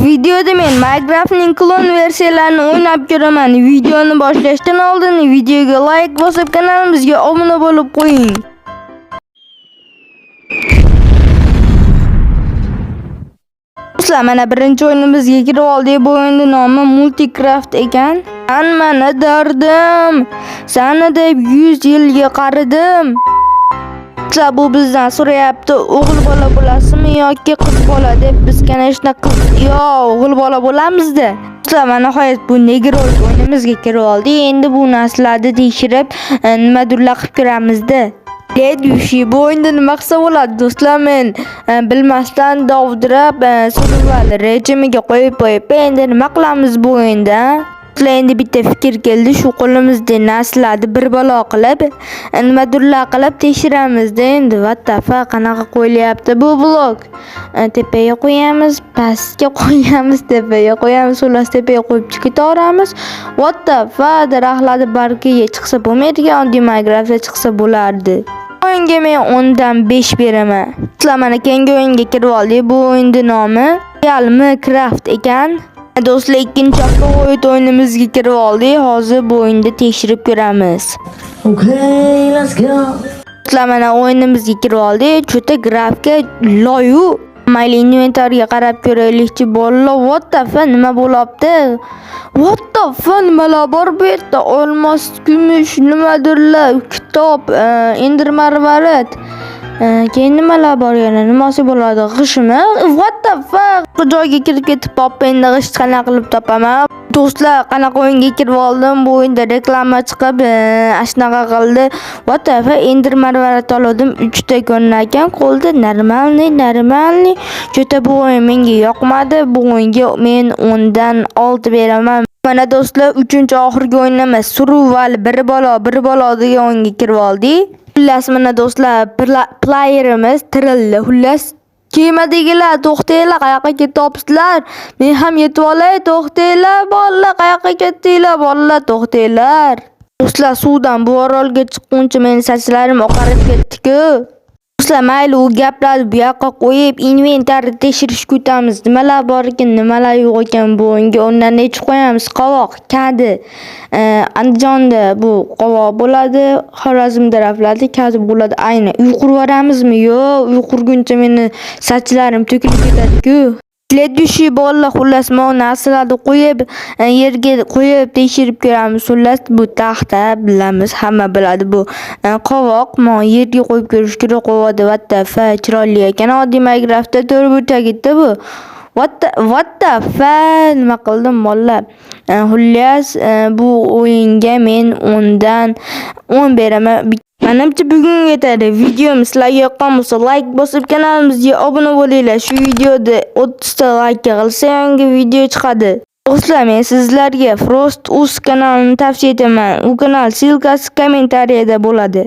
Videoda men Minecraftning klon versiyalarini o'ynab ko'raman. Videoni boshlashdan oldin videoga like bosib kanalimizga obuna bo'lib qo'ying. Do'stlar, mana birinchi o'yinimizga kirib oldik. Bu o'yinning nomi Multicraft ekan. Mana dardim. Sani deb 100 yilga qaridim. Bu bizdan so'rayapti, o'g'il bola bo'lasizmi yoki qiz bola deb. Biz kanashna qiz yo o'g'il bola bo'lamiz-da. Mana nihoyat bu Negroid o'yinimizga kirib oldik. Endi bu narsalarni tekshirib, nimadirlar qilib ko'ramiz-da. Ledushi bu o'yinda nima qilsa bo'ladi do'stlar? Men bilmasdan dovdirab survival rejimiga qo'yib endi nima qilamiz bu o'yinda? Endi bitta fikr keldi, shu qo'limizda narsalarni bir balo qilib, nimadirlar qilib tekshiramiz-da. Endi vattafa qanaqa qo'yilyapti bu blok? Tepaga qo'yamiz, pastga qo'yamiz, tepaga qo'yamiz, so'las tepaga qo'yib ketaveramiz. Vattafa daraxtlarni bargiga chiqsa bo'lmaydigan, oddiy Minecraftda chiqsa bo'lardi. O'yinga men 10 dan 5 beraman. Mana keyingi o'yinga kirib oldik. Bu o'yinning nomi Minecraft ekan. Do'stlar, ikkinchi o'yinimizga kirib oldik. Hozir bu o'yinni tekshirib ko'ramiz. Okay, let's go. Do'stlar, mana o'yinimizga kirib oldik. Cho'ta grafika loyu. Mayli inventoriga qarab ko'raylikchi bolalar. What the fuck nima bo'libdi? What the fuck nimalar bor bu yerda? Olmos, kumush, nimadirlar, kitob, ender marvarid. Keyin nimalar bor yana? Nimasi bo'ladi? G'ishmi? What the fuck? Bu joyga kirib ketib qolib, endi g'isht qanaqa qilib topaman? Do'stlar, qanaqa o'yinga kirib oldim? Bu o'yinda reklama chiqib, ashnaqa qildi. What the fuck? Ender marvarid oldim, 3 ta ko'rinar ekan qo'lda. Normalniy. Cho'ta bu o'yin menga yoqmadi. Bu o'yinga men 10 dan 6 beraman. Mana do'stlar, 3-chi oxirgi o'yinimiz survival bir balo degan o'yinga kirib oldik. Xullas mana do'stlar, playerimiz tirildi. Xullas kemadagilar to'xtanglar, qayoqqa ketyapsizlar? Men ham yetib olay, to'xtanglar bolalar, qayoqqa ketdinglar bolalar, to'xtanglar. Do'stlar, suvdan bu orolga chiqquncha meni sochlarim oqarib ketdi-ku. Do'stlar, mayli u gaplarni bu yoqqa qo'yib, inventorni tekshirishga o'tamiz. Nimalar bor ekan, nimalar yo'q ekan bu o'yinga? Undan nech qo'yamiz? Qovoq, kadi. Andijonda bu qovoq bo'ladi, Xorazm taraflarda kadi bo'ladi. Aynan. Uy qurib yuboramizmi? Yo'q, uy qurguncha meni sochlarim to'kilib ketadi-ku. Ledushi bolalar, xullas men narsalarni qo'yib, yerga qo'yib tekshirib ko'ramiz. Xullas bu taxta bilamiz, hamma biladi bu. Qovoq men yerga qo'yib ko'rish kerak. Qovoqda vattafa chiroyli ekan. Oddiy Minecraftda 4 burchagida bu. What the fuck nima qildim bolalar? Xullas bu o'yinga men 10 dan 10 beraman. Menimcha bugun yetadi. Videomiz sizlarga yoqqan bo'lsa, like bosib kanalimizga obuna bo'linglar. Shu videoda 30 ta like qilsa yangi video chiqadi. Do'stlar, men sizlarga Frost Us kanalini tavsiya etaman. U kanal silkasi kommentariyada bo'ladi.